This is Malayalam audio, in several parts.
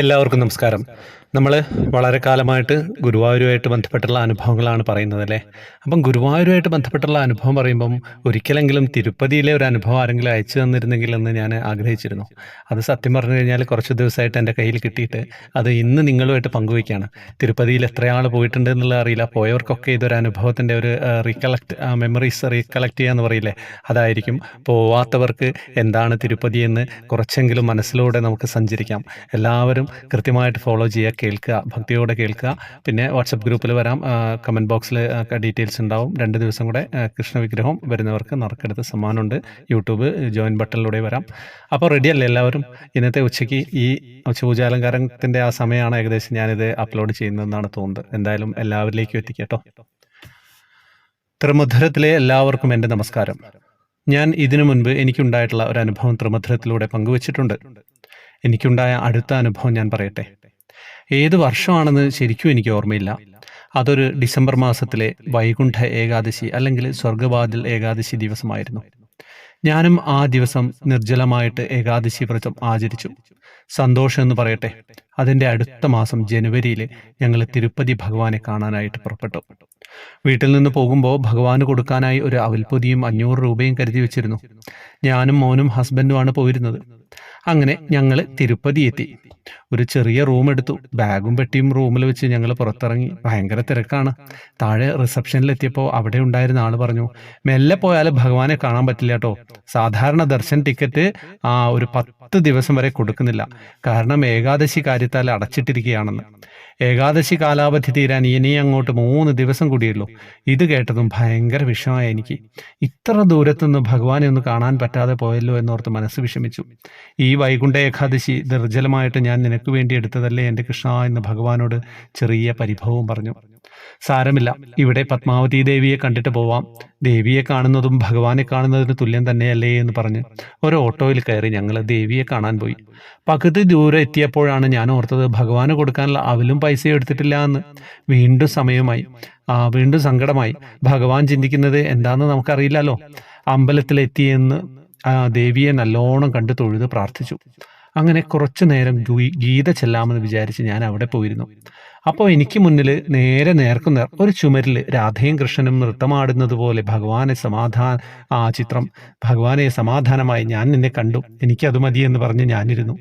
എല്ലാവർക്കും നമസ്കാരം. നമ്മൾ വളരെ കാലമായിട്ട് ഗുരുവായൂരുമായിട്ട് ബന്ധപ്പെട്ടുള്ള അനുഭവങ്ങളാണ് പറയുന്നത് അല്ലേ. അപ്പം ഗുരുവായൂരുമായിട്ട് ബന്ധപ്പെട്ടുള്ള അനുഭവം പറയുമ്പം ഒരിക്കലെങ്കിലും തിരുപ്പതിയിലെ ഒരു അനുഭവം ആരെങ്കിലും അയച്ചു തന്നിരുന്നെങ്കിൽ എന്ന് ഞാൻ ആഗ്രഹിച്ചിരുന്നു. അത് സത്യം പറഞ്ഞു കഴിഞ്ഞാൽ കുറച്ച് ദിവസമായിട്ട് എൻ്റെ കയ്യിൽ കിട്ടിയിട്ട് അത് ഇന്ന് നിങ്ങളുമായിട്ട് പങ്കുവയ്ക്കുകയാണ്. തിരുപ്പതിയിൽ എത്ര ആൾ പോയിട്ടുണ്ട് എന്നുള്ളത് അറിയില്ല. പോയവർക്കൊക്കെ ഇതൊരു അനുഭവത്തിൻ്റെ ഒരു മെമ്മറീസ് റീകളക്ട് ചെയ്യാന്ന് പറയില്ലേ, അതായിരിക്കും. പോവാത്തവർക്ക് എന്താണ് തിരുപ്പതി എന്ന് കുറച്ചെങ്കിലും മനസ്സിലൂടെ നമുക്ക് സഞ്ചരിക്കാം. എല്ലാവരും കൃത്യമായിട്ട് ഫോളോ ചെയ്യുക, കേൾക്കുക, ഭക്തിയോടെ കേൾക്കുക. പിന്നെ വാട്സപ്പ് ഗ്രൂപ്പിൽ വരാം, കമൻറ്റ് ബോക്സിൽ ഡീറ്റെയിൽസ് ഉണ്ടാവും. 2 ദിവസം കൂടെ കൃഷ്ണവിഗ്രഹം വരുന്നവർക്ക് നറുക്കെടുത്ത് സമ്മാനമുണ്ട്. യൂട്യൂബ് ജോയിൻ ബട്ടണിലൂടെ വരാം. അപ്പോൾ റെഡിയല്ലേ എല്ലാവരും? ഇന്നത്തെ ഉച്ചയ്ക്ക് ഈ ഉച്ചപൂജാലങ്കാരത്തിൻ്റെ ആ സമയമാണ് ഏകദേശം ഞാനിത് അപ്ലോഡ് ചെയ്യുന്നതെന്നാണ് തോന്നുന്നത്. എന്തായാലും എല്ലാവരിലേക്കും എത്തിക്കട്ടോ. ത്രിമധുരത്തിലെ എല്ലാവർക്കും എൻ്റെ നമസ്കാരം. ഞാൻ ഇതിനു മുൻപ് എനിക്കുണ്ടായിട്ടുള്ള ഒരു അനുഭവം ത്രിമധുരത്തിലൂടെ പങ്കുവച്ചിട്ടുണ്ട്. എനിക്കുണ്ടായ അടുത്ത അനുഭവം ഞാൻ പറയട്ടെ. ഏത് വർഷമാണെന്ന് ശരിക്കും എനിക്ക് ഓർമ്മയില്ല. അതൊരു ഡിസംബർ മാസത്തിലെ വൈകുണ്ഠ ഏകാദശി അല്ലെങ്കിൽ സ്വർഗവാതിൽ ഏകാദശി ദിവസമായിരുന്നു. ഞാനും ആ ദിവസം നിർജ്ജലമായിട്ട് ഏകാദശി വ്രതം ആചരിച്ചു. സന്തോഷം എന്ന് പറയട്ടെ, അതിൻ്റെ അടുത്ത മാസം ജനുവരിയിൽ ഞങ്ങൾ തിരുപ്പതി ഭഗവാനെ കാണാനായിട്ട് പുറപ്പെട്ടു. വീട്ടിൽ നിന്ന് പോകുമ്പോൾ ഭഗവാന് കൊടുക്കാനായി ഒരു അവൽപ്പൊതിയും 500 രൂപയും കരുതി വെച്ചിരുന്നു. ഞാനും മോനും ഹസ്ബൻഡുമാണ് പോയിരുന്നത്. അങ്ങനെ ഞങ്ങൾ തിരുപ്പതി എത്തി. ഒരു ചെറിയ റൂം എടുത്തു. ബാഗും പെട്ടിയും റൂമിൽ വെച്ച് ഞങ്ങൾ പുറത്തിറങ്ങി. ഭയങ്കര തിരക്കാണ്. താഴെ റിസപ്ഷനിലെത്തിയപ്പോൾ അവിടെ ഉണ്ടായിരുന്ന ആൾ പറഞ്ഞു, മെല്ലെ പോയാൽ ഭഗവാനെ കാണാൻ പറ്റില്ല കേട്ടോ. സാധാരണ ദർശൻ ടിക്കറ്റ് ഒരു 10 ദിവസം വരെ കൊടുക്കുന്നില്ല. കാരണം ഏകാദശി കാര്യത്താൽ അടച്ചിട്ടിരിക്കുകയാണെന്ന്. ഏകാദശി കാലാവധി തീരാൻ ഇനി അങ്ങോട്ട് 3 ദിവസം കൂടിയുള്ളൂ. ഇത് കേട്ടതും ഭയങ്കര വിഷമമായി എനിക്ക്. ഇത്ര ദൂരത്തുനിന്ന് ഭഗവാനെ ഒന്ന് കാണാൻ പറ്റാതെ പോയല്ലോ എന്നോർത്ത് മനസ്സ് വിഷമിച്ചു. ഈ വൈകുണ്ഠ ഏകാദശി നിർജ്ജലമായിട്ട് ഞാൻ നിനക്ക് വേണ്ടി എടുത്തതല്ലേ എൻ്റെ കൃഷ്ണ എന്ന് ഭഗവാനോട് ചെറിയ പരിഭവവും പറഞ്ഞു. സാരമില്ല, ഇവിടെ പത്മാവതി ദേവിയെ കണ്ടിട്ട് പോവാം. ദേവിയെ കാണുന്നതും ഭഗവാനെ കാണുന്നതിന് തുല്യം തന്നെയല്ലേ എന്ന് പറഞ്ഞ് ഒരു ഓട്ടോയിൽ കയറി ഞങ്ങൾ ദേവിയെ കാണാൻ പോയി. പകുതി ദൂരം എത്തിയപ്പോഴാണ് ഞാൻ ഓർത്തത് ഭഗവാന് കൊടുക്കാനുള്ള അവലും പൈസയും എടുത്തിട്ടില്ല എന്ന്. വീണ്ടും സമയമായി. വീണ്ടും സങ്കടമായി. ഭഗവാൻ ചിന്തിക്കുന്നത് എന്താണെന്ന് നമുക്കറിയില്ലല്ലോ. അമ്പലത്തിലെത്തിയെന്ന് ദേവിയെ നല്ലോണം കണ്ടു തൊഴുത് പ്രാർത്ഥിച്ചു. അങ്ങനെ കുറച്ചു നേരം ഗീത ചെല്ലാമെന്ന് വിചാരിച്ച് ഞാൻ അവിടെ പോയിരുന്നു. അപ്പോൾ എനിക്ക് മുന്നിൽ നേർക്കുനേർ ഒരു ചുമരിൽ രാധയും കൃഷ്ണനും നൃത്തമാടുന്നത് പോലെ ഭഗവാനെ സമാധാനമായി ഞാൻ നിന്നെ കണ്ടു, എനിക്കത് മതി എന്ന് പറഞ്ഞ് ഞാനിരുന്നു.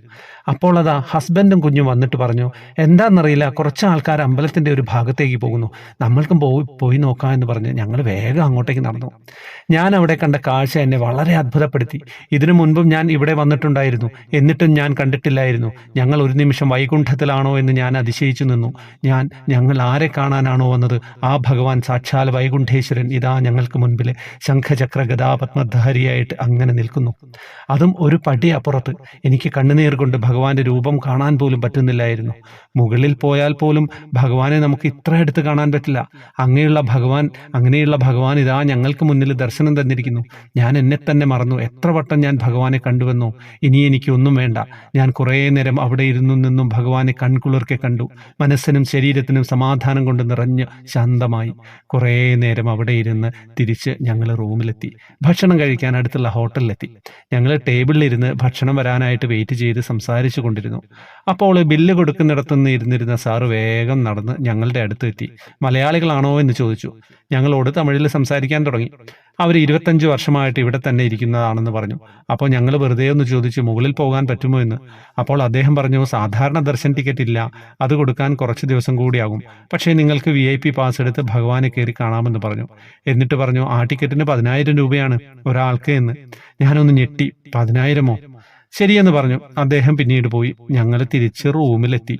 അപ്പോൾ അതാ ഹസ്ബൻഡും കുഞ്ഞും വന്നിട്ട് പറഞ്ഞു, എന്താണെന്നറിയില്ല, കുറച്ച് ആൾക്കാർ അമ്പലത്തിൻ്റെ ഒരു ഭാഗത്തേക്ക് പോകുന്നു, നമ്മൾക്കും പോയി നോക്കാം എന്ന് പറഞ്ഞ് ഞങ്ങൾ വേഗം അങ്ങോട്ടേക്ക് നടന്നു. ഞാൻ അവിടെ കണ്ട കാഴ്ച എന്നെ വളരെ അത്ഭുതപ്പെടുത്തി. ഇതിനു മുൻപും ഞാൻ ഇവിടെ വന്നിട്ടുണ്ടായിരുന്നു, എന്നിട്ടും ഞാൻ കണ്ടിട്ടില്ലായിരുന്നു. ഞങ്ങൾ ഒരു നിമിഷം വൈകുണ്ഠത്തിലാണോ എന്ന് ഞാൻ അതിശയിച്ചു നിന്നു. ഞങ്ങൾ ആരെ കാണാനാണോ വന്നത്, ആ ഭഗവാൻ സാക്ഷാൽ വൈകുണ്ഠേശ്വരൻ ഇതാ ഞങ്ങൾക്ക് മുൻപിൽ ശംഖചക്ര ഗദാപത്മധാരിയായിട്ട് അങ്ങനെ നിൽക്കുന്നു. അതും ഒരു പടി അപ്പുറത്ത്. എനിക്ക് കണ്ണുനീർ കൊണ്ട് ഭഗവാന്റെ രൂപം കാണാൻ പോലും പറ്റുന്നില്ലായിരുന്നു. മുകളിൽ പോയാൽ പോലും ഭഗവാനെ നമുക്ക് ഇത്ര അടുത്ത് കാണാൻ പറ്റില്ല. അങ്ങനെയുള്ള ഭഗവാൻ ഇതാ ഞങ്ങൾക്ക് മുന്നിൽ ദർശനം തന്നിരിക്കുന്നു. ഞാൻ എന്നെ തന്നെ മറന്നു. എത്ര വട്ടം ഞാൻ ഭഗവാനെ കണ്ടുവെന്നോ. ഇനി എനിക്ക് ഒന്നും വേണ്ട. ഞാൻ കുറേ നേരം അവിടെ നിന്നും ഭഗവാനെ കൺകുളിർക്കെ കണ്ടു. മനസ്സിനും ശരീരത്തിനും സമാധാനം കൊണ്ട് നിറഞ്ഞ് ശാന്തമായി. കുറേ നേരം അവിടെ ഇരുന്ന് തിരിച്ച് ഞങ്ങൾ റൂമിലെത്തി. ഭക്ഷണം കഴിക്കാൻ അടുത്തുള്ള ഹോട്ടലിലെത്തി. ഞങ്ങൾ ടേബിളിലിരുന്ന് ഭക്ഷണം വരാനായിട്ട് വെയിറ്റ് ചെയ്ത് സംസാരിച്ചു കൊണ്ടിരുന്നു. അപ്പോൾ ബില്ല് കൊടുക്കുന്നിടത്തുനിന്ന് ഇരുന്നിരുന്ന സാറ് വേഗം നടന്ന് ഞങ്ങളുടെ അടുത്ത് എത്തി. മലയാളികളാണോ എന്ന് ചോദിച്ചു. ഞങ്ങളോട് തമിഴിൽ സംസാരിക്കാൻ തുടങ്ങി. അവർ 25 വർഷമായിട്ട് ഇവിടെ തന്നെ ഇരിക്കുന്നതാണെന്ന് പറഞ്ഞു. അപ്പോൾ ഞങ്ങൾ വെറുതെ ഒന്ന് ചോദിച്ചു, മുകളിൽ പോകാൻ പറ്റുമോ എന്ന്. അപ്പോൾ അദ്ദേഹം പറഞ്ഞു, സാധാരണ ദർശൻ ടിക്കറ്റ് ഇല്ല, അത് കൊടുക്കാൻ കുറച്ച് ദിവസം കൂടിയാകും. പക്ഷേ നിങ്ങൾക്ക് VIP പാസ് എടുത്ത് ഭഗവാനെ കയറി കാണാമെന്ന് പറഞ്ഞു. എന്നിട്ട് പറഞ്ഞു, ആ ടിക്കറ്റിന് 10,000 രൂപയാണ് ഒരാൾക്ക് എന്ന്. ഞാനൊന്ന് ഞെട്ടി. 10,000മോ? ശരിയെന്ന് പറഞ്ഞു. അദ്ദേഹം പിന്നീട് പോയി. ഞങ്ങൾ തിരിച്ച് റൂമിലെത്തി.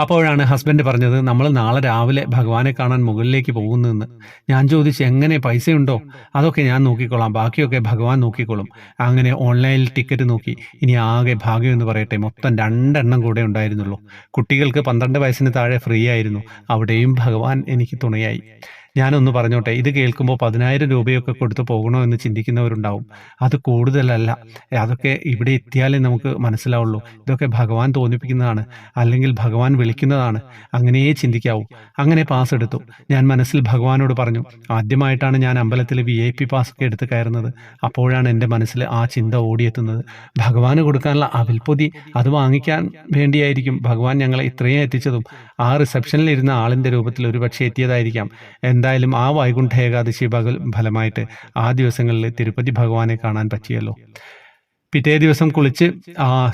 അപ്പോഴാണ് ഹസ്ബൻഡ് പറഞ്ഞത്, നമ്മൾ നാളെ രാവിലെ ഭഗവാനെ കാണാൻ മുകളിലേക്ക് പോകുന്നതെന്ന്. ഞാൻ ചോദിച്ചു, എങ്ങനെ, പൈസയുണ്ടോ? അതൊക്കെ ഞാൻ നോക്കിക്കോളാം, ബാക്കിയൊക്കെ ഭഗവാൻ നോക്കിക്കോളും. അങ്ങനെ ഓൺലൈനിൽ ടിക്കറ്റ് നോക്കി. ഇനി ആകെ ഭാഗ്യം എന്ന് പറയട്ടെ, മൊത്തം 2 എണ്ണം കൂടെ ഉണ്ടായിരുന്നുള്ളൂ. കുട്ടികൾക്ക് 12 വയസ്സിന് താഴെ ഫ്രീ ആയിരുന്നു. അവിടെയും ഭഗവാൻ എനിക്ക് തുണയായി. ഞാനൊന്ന് പറഞ്ഞോട്ടെ, ഇത് കേൾക്കുമ്പോൾ 10,000 രൂപയൊക്കെ കൊടുത്ത് പോകണോ എന്ന് ചിന്തിക്കുന്നവരുണ്ടാവും. അത് കൂടുതലല്ല. അതൊക്കെ ഇവിടെ എത്തിയാലേ നമുക്ക് മനസ്സിലാവുള്ളൂ. ഇതൊക്കെ ഭഗവാൻ തോന്നിപ്പിക്കുന്നതാണ്, അല്ലെങ്കിൽ ഭഗവാൻ വിളിക്കുന്നതാണ്. അങ്ങനെയേ ചിന്തിക്കാവൂ. അങ്ങനെ പാസ് എടുത്തു. ഞാൻ മനസ്സിൽ ഭഗവാനോട് പറഞ്ഞു, ആദ്യമായിട്ടാണ് ഞാൻ അമ്പലത്തിൽ VIP പാസ് ഒക്കെ എടുത്ത് കയറുന്നത്. അപ്പോഴാണ് എൻ്റെ മനസ്സിൽ ആ ചിന്ത ഓടിയെത്തുന്നത്. ഭഗവാന് കൊടുക്കാനുള്ള അവിൽപ്പൊതി അത് വാങ്ങിക്കാൻ വേണ്ടിയായിരിക്കും ഭഗവാൻ ഞങ്ങളെ ഇത്രയും എത്തിച്ചതും. ആ റിസപ്ഷനിൽ ഇരുന്ന ആളിൻ്റെ രൂപത്തിൽ ഒരുപക്ഷെ എത്തിയതായിരിക്കാം. എന്തായാലും ആ വൈകുണ്ഠ ഏകാദശി ഫലമായിട്ട് ആ ദിവസങ്ങളിൽ തിരുപ്പതി ഭഗവാനെ കാണാൻ പറ്റിയല്ലോ. പിറ്റേ ദിവസം കുളിച്ച്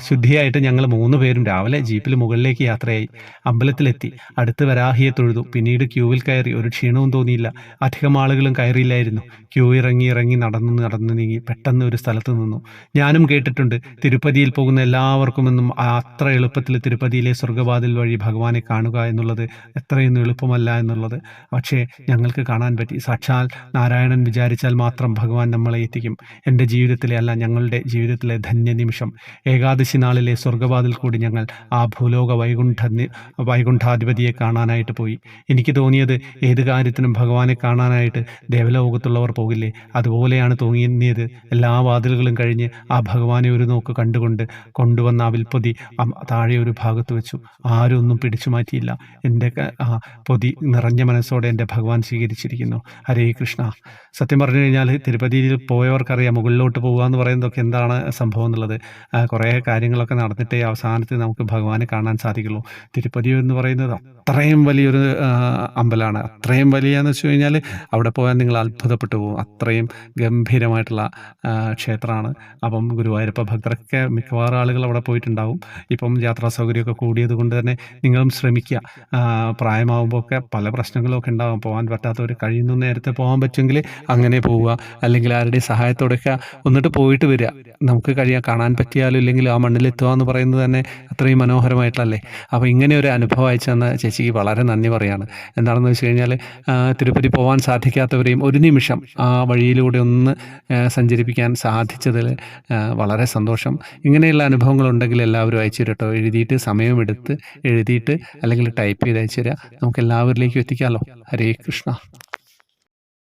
ശുദ്ധിയായിട്ട് ഞങ്ങൾ 3 പേരും രാവിലെ ജീപ്പിൽ മുകളിലേക്ക് യാത്രയായി. അമ്പലത്തിലെത്തി. അടുത്ത് വരാഹിയെ തൊഴുതു. പിന്നീട് ക്യൂവിൽ കയറി. ഒരു ക്ഷീണവും തോന്നിയില്ല. അധികം ആളുകളും കയറിയില്ലായിരുന്നു. ക്യൂ ഇറങ്ങി നടന്നു നീങ്ങി പെട്ടെന്ന് ഒരു സ്ഥലത്ത് നിന്നു. ഞാനും കേട്ടിട്ടുണ്ട്, തിരുപ്പതിയിൽ പോകുന്ന എല്ലാവർക്കുമെന്നും അത്ര എളുപ്പത്തിൽ തിരുപ്പതിയിലെ സ്വർഗ്ഗവാതിൽ വഴി ഭഗവാനെ കാണുക എന്നുള്ളത് എത്രയൊന്നും എളുപ്പമല്ല എന്നുള്ളത്. പക്ഷേ ഞങ്ങൾക്ക് കാണാൻ പറ്റി. സാക്ഷാൽ നാരായണൻ വിചാരിച്ചാൽ മാത്രം ഭഗവാൻ നമ്മളെ എത്തിക്കും. എൻ്റെ ജീവിതത്തിലെ അല്ല, ഞങ്ങളുടെ ജീവിതത്തിലെ ധന്യനിമിഷം. ഏകാദശി നാളിലെ സ്വർഗ്ഗവാതിൽ കൂടി ഞങ്ങൾ ആ ഭൂലോക വൈകുണ്ഠാധിപതിയെ കാണാനായിട്ട് പോയി. എനിക്ക് തോന്നിയത്, ഏത് കാര്യത്തിനും ഭഗവാനെ കാണാനായിട്ട് ദേവലോകത്തുള്ളവർ പോകില്ലേ, അതുപോലെയാണ് തോന്നിയത്. എല്ലാ വാതിലുകളും കഴിഞ്ഞ് ആ ഭഗവാനെ ഒരു നോക്ക് കണ്ടുകൊണ്ട് കൊണ്ടുവന്ന അവിൽപ്പൊതി താഴെ ഒരു ഭാഗത്ത് വെച്ചു. ആരും ഒന്നും പിടിച്ചു മാറ്റിയില്ല. എൻ്റെ പൊതി നിറഞ്ഞ മനസ്സോടെ എൻ്റെ ഭഗവാൻ സ്വീകരിച്ചിരിക്കുന്നു. ഹരേ കൃഷ്ണ. സത്യം പറഞ്ഞു കഴിഞ്ഞാൽ തിരുപ്പതിയിൽ പോയവർക്കറിയാം, മുകളിലോട്ട് പോകുക എന്ന് പറയുന്നതൊക്കെ എന്താണ് സംഭവം എന്നുള്ളത്. കുറേ കാര്യങ്ങളൊക്കെ നടന്നിട്ടേ അവസാനത്തിൽ നമുക്ക് ഭഗവാനെ കാണാൻ സാധിക്കുള്ളൂ. തിരുപ്പതി എന്ന് പറയുന്നത് അത്രയും വലിയൊരു അമ്പലമാണ്. അത്രയും വലിയെന്ന് വെച്ച് കഴിഞ്ഞാൽ അവിടെ പോയാൽ നിങ്ങൾ അത്ഭുതപ്പെട്ടു പോകും. അത്രയും ഗംഭീരമായിട്ടുള്ള ക്ഷേത്രമാണ്. അപ്പം ഗുരുവായൂരപ്പ ഭക്തരൊക്കെ മിക്കവാറും ആളുകൾ അവിടെ പോയിട്ടുണ്ടാവും. ഇപ്പം യാത്രാ സൗകര്യമൊക്കെ കൂടിയത് കൊണ്ട് തന്നെ നിങ്ങളും ശ്രമിക്കുക. പ്രായമാകുമ്പോൾ ഒക്കെ പല പ്രശ്നങ്ങളൊക്കെ ഉണ്ടാകും. പോകാൻ പറ്റാത്തവർ കഴിയുന്ന നേരത്തെ പോകാൻ പറ്റുമെങ്കിൽ അങ്ങനെ പോവുക, അല്ലെങ്കിൽ ആരുടെയും സഹായത്തോടെയൊക്കെ എന്നിട്ട് പോയിട്ട് വരിക. നമുക്ക് കാണാൻ പറ്റിയാലും ഇല്ലെങ്കിൽ ആ മണ്ണിലെത്തുക എന്ന് പറയുന്നത് തന്നെ അത്രയും മനോഹരമായിട്ടല്ലേ. അപ്പോൾ ഇങ്ങനെ ഒരു അനുഭവം അയച്ചു തന്ന ചേച്ചിക്ക് വളരെ നന്ദി പറയാണ്. എന്താണെന്ന് വെച്ച് കഴിഞ്ഞാൽ തിരുപ്പതി പോകാൻ സാധിക്കാത്തവരെയും ഒരു നിമിഷം ആ വഴിയിലൂടെ ഒന്ന് സഞ്ചരിപ്പിക്കാൻ സാധിച്ചതിൽ വളരെ സന്തോഷം. ഇങ്ങനെയുള്ള അനുഭവങ്ങളുണ്ടെങ്കിൽ എല്ലാവരും അയച്ചു തരട്ടോ. എഴുതിയിട്ട് സമയമെടുത്ത് എഴുതിയിട്ട് അല്ലെങ്കിൽ ടൈപ്പ് ചെയ്ത് അയച്ചു തരിക. നമുക്ക് എല്ലാവരിലേക്കും എത്തിക്കാമല്ലോ. ഹരേ കൃഷ്ണ.